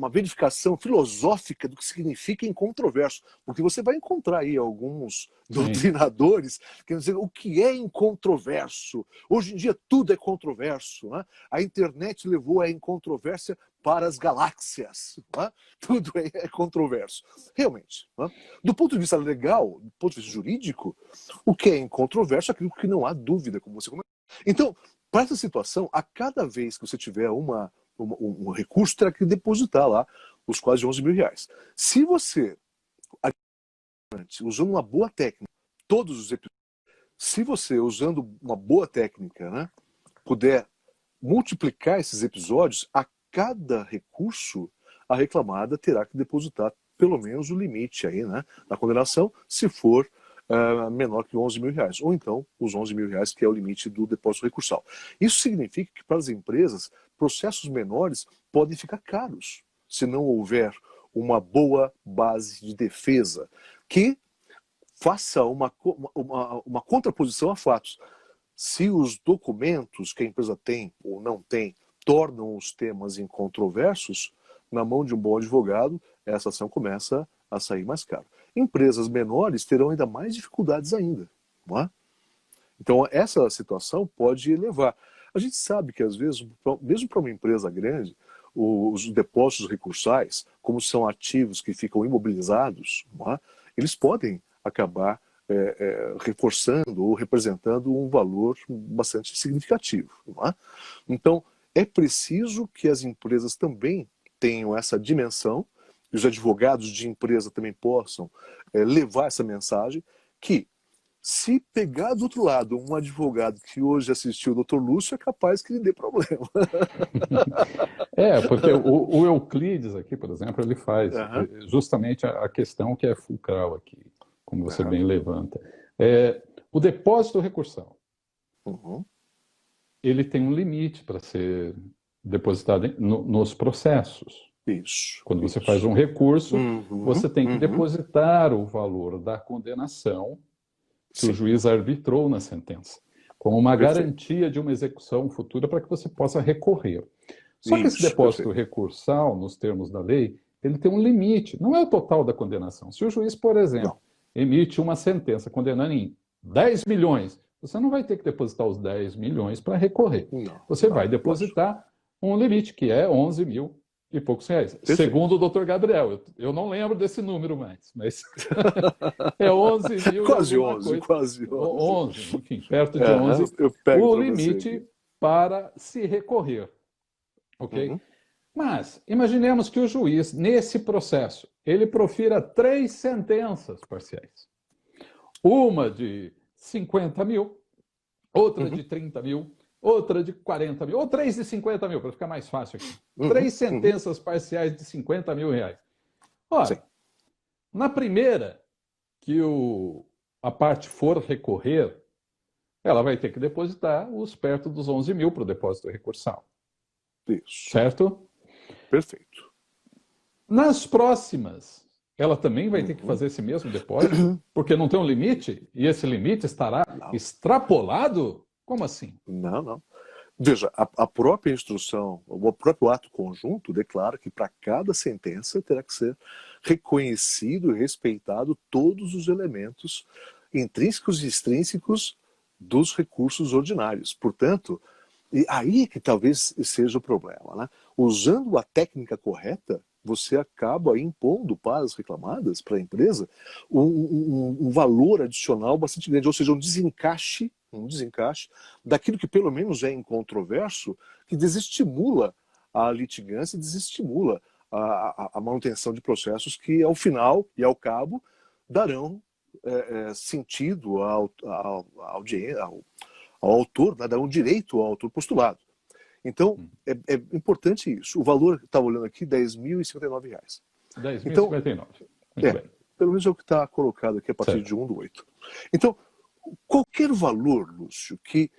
verificação filosófica do que significa incontroverso, porque você vai encontrar aí alguns doutrinadores querendo dizer o que é incontroverso. Hoje em dia tudo é controverso, né? A internet levou a incontrovérsia para as galáxias, né? Tudo é controverso. Realmente, né? Do ponto de vista legal, do ponto de vista jurídico, o que é incontroverso é aquilo que não há dúvida, como você comentou. Então, para essa situação, a cada vez que você tiver um recurso, terá que depositar lá os quase 11 mil reais. Se você, usando uma boa técnica, todos os episódios, se você, usando uma boa técnica, né, puder multiplicar esses episódios, a cada recurso, a reclamada terá que depositar pelo menos o limite aí, né, da condenação, se for menor que 11 mil reais, ou então os 11 mil reais, que é o limite do depósito recursal. Isso significa que para as empresas, processos menores podem ficar caros, se não houver uma boa base de defesa, que faça uma contraposição a fatos. Se os documentos que a empresa tem ou não tem tornam os temas incontroversos, na mão de um bom advogado, essa ação começa a sair mais caro. Empresas menores terão ainda mais dificuldades ainda, não é? Então essa situação pode elevar. A gente sabe que às vezes, mesmo para uma empresa grande, os depósitos recursais, como são ativos que ficam imobilizados, não é? Eles podem acabar reforçando ou representando um valor bastante significativo, não é? Então é preciso que as empresas também tenham essa dimensão, e os advogados de empresa também possam levar essa mensagem, que Se pegar do outro lado um advogado que hoje assistiu o Dr. Lúcio, é capaz que lhe dê problema. Porque o Euclides aqui, por exemplo, ele faz justamente a questão que é fulcral aqui, como você bem levanta. O depósito recursal, ele tem um limite para ser depositado nos processos. Isso. Quando você faz um recurso, você tem que depositar o valor da condenação que o juiz arbitrou na sentença, como uma garantia de uma execução futura para que você possa recorrer. Só que esse depósito recursal, nos termos da lei, ele tem um limite, não é o total da condenação. Se o juiz, por exemplo, emite uma sentença condenando em 10 milhões, você não vai ter que depositar os 10 milhões para recorrer. Você vai depositar um limite, que é 11 mil e poucos reais. Segundo o doutor Gabriel, eu não lembro desse número mais, mas é 11 mil. Quase 11, quase 11, enfim, perto de 11, o limite para se recorrer. Ok? Mas imaginemos que o juiz, nesse processo, ele profira 3 sentenças parciais. Uma de 50 mil, outra de 30 mil, outra de 40 mil, ou 3 de 50 mil, para ficar mais fácil aqui. 3 sentenças parciais de 50 mil reais. Ora, na primeira, que a parte for recorrer, ela vai ter que depositar os perto dos 11 mil para o depósito recursal. Isso. Certo? Perfeito. Nas próximas, ela também vai ter que fazer esse mesmo depósito, porque não tem um limite, e esse limite estará extrapolado? Como assim? Não. Veja, a própria instrução, o próprio ato conjunto declara que para cada sentença terá que ser reconhecido e respeitado todos os elementos intrínsecos e extrínsecos dos recursos ordinários. Portanto, e aí que talvez seja o problema, né? Usando a técnica correta, você acaba impondo para as reclamadas, para a empresa, um valor adicional bastante grande, ou seja, um desencaixe daquilo que pelo menos é incontroverso, que desestimula a litigância, desestimula a manutenção de processos que, ao final e ao cabo, darão sentido ao autor, né, darão direito ao autor postulado. Então, é importante isso. O valor, estava olhando aqui, R$ 10.059. R$ 10.059. Muito bem. Pelo menos é o que está colocado aqui a partir de 1/8. Então, qualquer valor, Lúcio, que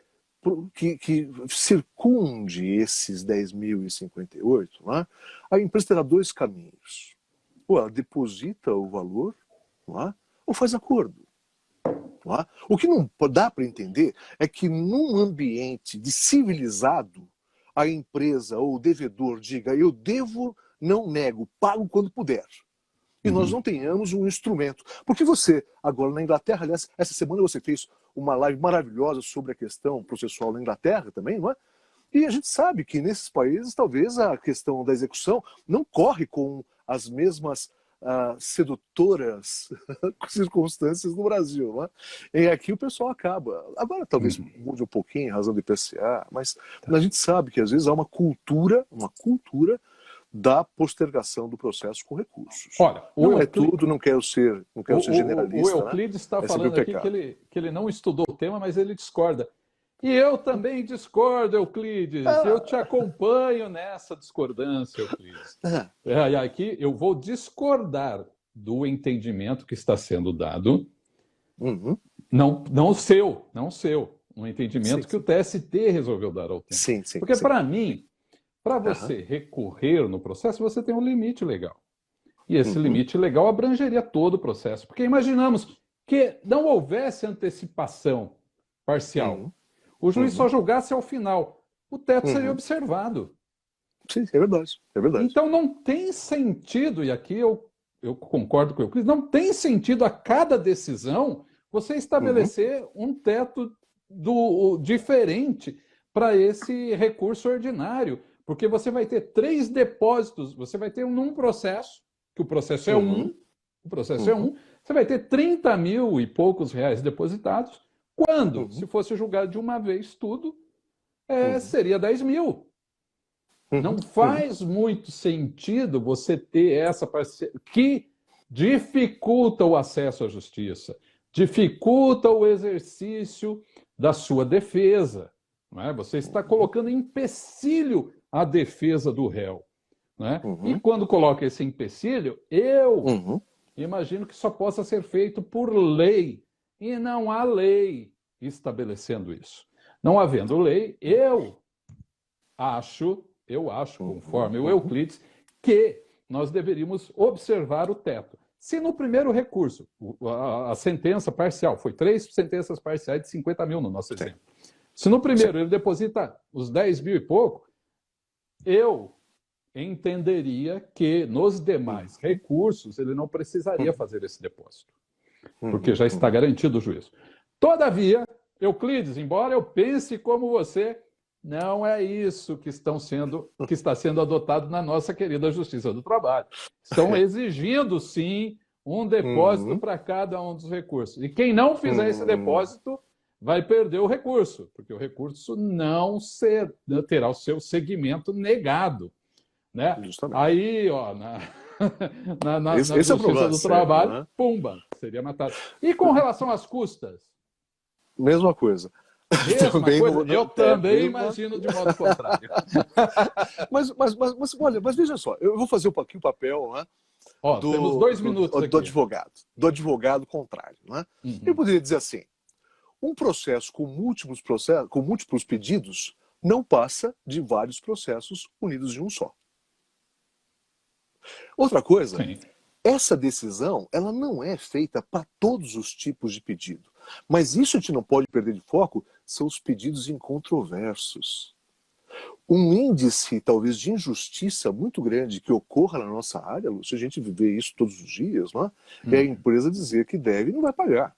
circunde esses 10.058, né, a empresa terá 2 caminhos. Ou ela deposita o valor, né, ou faz acordo. Né? O que não dá para entender é que num ambiente de civilizado, a empresa ou o devedor diga: eu devo, não nego, pago quando puder. E nós não tenhamos um instrumento. Porque você, agora na Inglaterra, aliás, essa semana você fez uma live maravilhosa sobre a questão processual na Inglaterra também, não é? E a gente sabe que nesses países, talvez a questão da execução não corre com as mesmas sedutoras circunstâncias no Brasil, não é? E aqui o pessoal acaba. Agora talvez mude um pouquinho em razão do IPCA, mas a gente sabe que às vezes há uma cultura da postergação do processo com recursos. Olha, não é tudo, não quero ser generalista. O Euclides está falando aqui que ele não estudou o tema, mas ele discorda. E eu também discordo, Euclides. Eu te acompanho nessa discordância, Euclides. Aqui eu vou discordar do entendimento que está sendo dado. Não seu. Um entendimento que o TST resolveu dar ao tempo. Porque para mim, para você recorrer no processo, você tem um limite legal. E esse limite legal abrangeria todo o processo. Porque imaginamos que não houvesse antecipação parcial. O juiz só julgasse ao final. O teto seria observado. Sim, é verdade. Então não tem sentido, e aqui eu concordo com o Euclides, não tem sentido a cada decisão você estabelecer um teto diferente para esse recurso ordinário. Porque você vai ter 3 depósitos, você vai ter num processo, que o processo é você vai ter 30 mil e poucos reais depositados, quando, se fosse julgado de uma vez tudo, seria 10 mil. Não faz muito sentido você ter essa parceria que dificulta o acesso à justiça, dificulta o exercício da sua defesa. Não é? Você está colocando em empecilho a defesa do réu. Não é? E quando coloca esse empecilho, eu imagino que só possa ser feito por lei. E não há lei estabelecendo isso. Não havendo lei, eu acho, conforme o Euclides, que nós deveríamos observar o teto. Se no primeiro recurso, a sentença parcial, foi 3 sentenças parciais de 50 mil no nosso exemplo. Se no primeiro ele deposita os 10 mil e pouco, eu entenderia que nos demais recursos ele não precisaria fazer esse depósito, porque já está garantido o juízo. Todavia, Euclides, embora eu pense como você, não é isso que está sendo adotado na nossa querida Justiça do Trabalho. Estão exigindo, sim, um depósito para cada um dos recursos. E quem não fizer esse depósito vai perder o recurso, porque o recurso não terá o seu segmento negado. Né? Aí, ó, na Justiça do Trabalho, pumba, seria matado. E com relação às custas? Mesma coisa. Eu também imagino de modo contrário. mas olha, mas veja só, eu vou fazer um pouquinho o papel, né, temos 2 minutos aqui. Do advogado contrário. Né? Eu poderia dizer assim, um processo com múltiplos pedidos não passa de vários processos unidos em um só. Outra coisa, essa decisão ela não é feita para todos os tipos de pedido. Mas isso a gente não pode perder de foco, são os pedidos incontroversos. Um índice, talvez, de injustiça muito grande que ocorra na nossa área, se a gente viver isso todos os dias, não é? É a empresa dizer que deve e não vai pagar.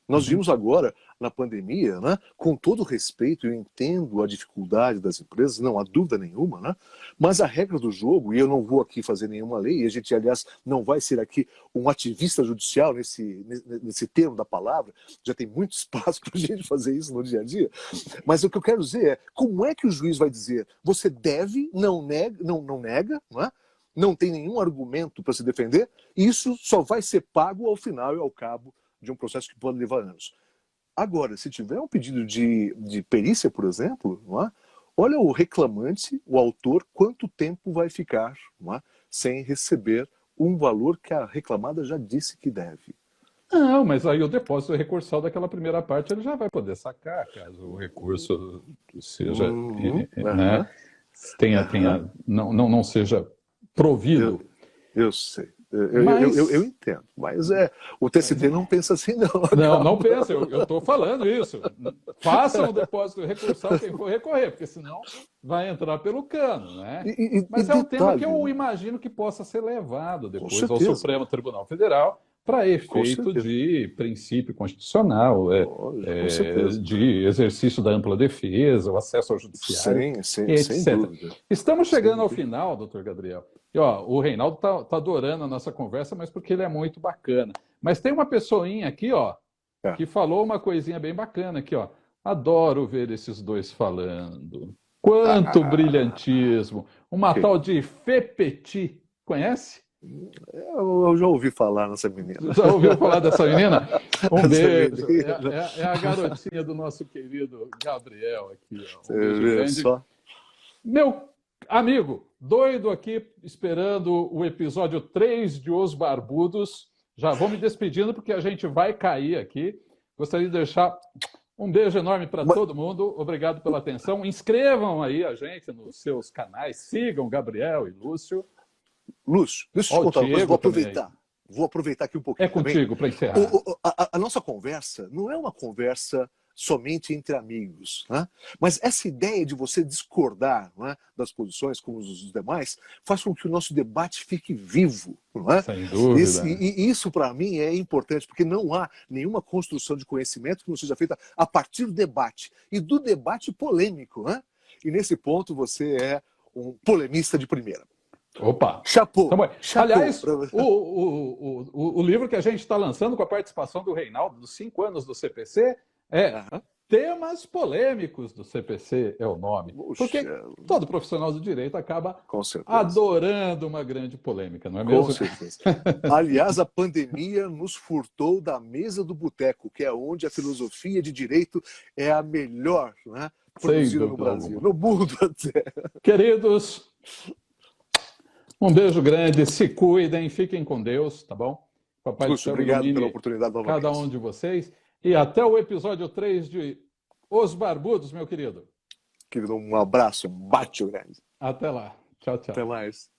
Nós vimos agora, na pandemia, né, com todo respeito, eu entendo a dificuldade das empresas, não há dúvida nenhuma, né, mas a regra do jogo, e eu não vou aqui fazer nenhuma lei, e a gente, aliás, não vai ser aqui um ativista judicial nesse termo da palavra, já tem muito espaço para a gente fazer isso no dia a dia, mas o que eu quero dizer é, como é que o juiz vai dizer, você deve, não nega, não é? Não tem nenhum argumento para se defender, e isso só vai ser pago ao final e ao cabo de um processo que pode levar anos. Agora, se tiver um pedido de perícia, por exemplo, não é? Olha o reclamante, o autor, quanto tempo vai ficar, não é? Sem receber um valor que a reclamada já disse que deve. Não, mas aí o depósito recursal daquela primeira parte ele já vai poder sacar, caso o recurso seja, né, não seja provido. Eu sei. Eu entendo, mas o TST não pensa assim, não. Não pensa, eu estou falando isso. Façam o depósito recursal quem for recorrer, porque senão vai entrar pelo cano, né? Mas é um tema que eu imagino que possa ser levado depois ao Supremo Tribunal Federal para efeito de princípio constitucional, de exercício da ampla defesa, o acesso ao judiciário, etc. Sem dúvida. Estamos chegando ao final, doutor Gabriel. E, ó, o Reinaldo tá adorando a nossa conversa, mas porque ele é muito bacana. Mas tem uma pessoinha aqui, ó, que falou uma coisinha bem bacana aqui, ó. Adoro ver esses dois falando. Quanto brilhantismo. Uma tal de Fê Petit. Conhece? Eu já ouvi falar nessa menina. Já ouviu falar dessa menina? Um beijo. É a garotinha do nosso querido Gabriel aqui. Ó. Um beijo. Meu amigo, doido aqui esperando o episódio 3 de Os Barbudos. Já vou me despedindo porque a gente vai cair aqui. Gostaria de deixar um beijo enorme para todo mundo. Obrigado pela atenção. Inscrevam aí a gente nos seus canais. Sigam Gabriel e Lúcio. Lúcio, deixa eu te contar uma coisa. Vou aproveitar aqui um pouquinho. É contigo para encerrar. A nossa conversa não é uma conversa somente entre amigos, né? Mas essa ideia de você discordar, não é, das posições como os demais faz com que o nosso debate fique vivo, não é? Sem dúvida. E isso para mim é importante porque não há nenhuma construção de conhecimento que não seja feita a partir do debate e do debate polêmico, né? E nesse ponto você é um polemista de primeira. Opa! Chapô! Aliás, o livro que a gente está lançando com a participação do Reinaldo, dos 5 anos do CPC, Temas polêmicos do CPC é o nome. Puxa, Porque todo profissional do direito acaba com certeza. adorando uma grande polêmica, não é Com mesmo? certeza. Aliás, a pandemia nos furtou da mesa do boteco, que é onde a filosofia de direito é a melhor, né, produzida no Brasil, no mundo até. Queridos, um beijo grande, se cuidem, fiquem com Deus, tá bom? Papai do céu Obrigado pela ilumine oportunidade novamente. cada um de vocês. E até o episódio 3 de Os Barbudos, meu querido. Querido, um abraço, bate grande. Até lá. Tchau, tchau. Até mais.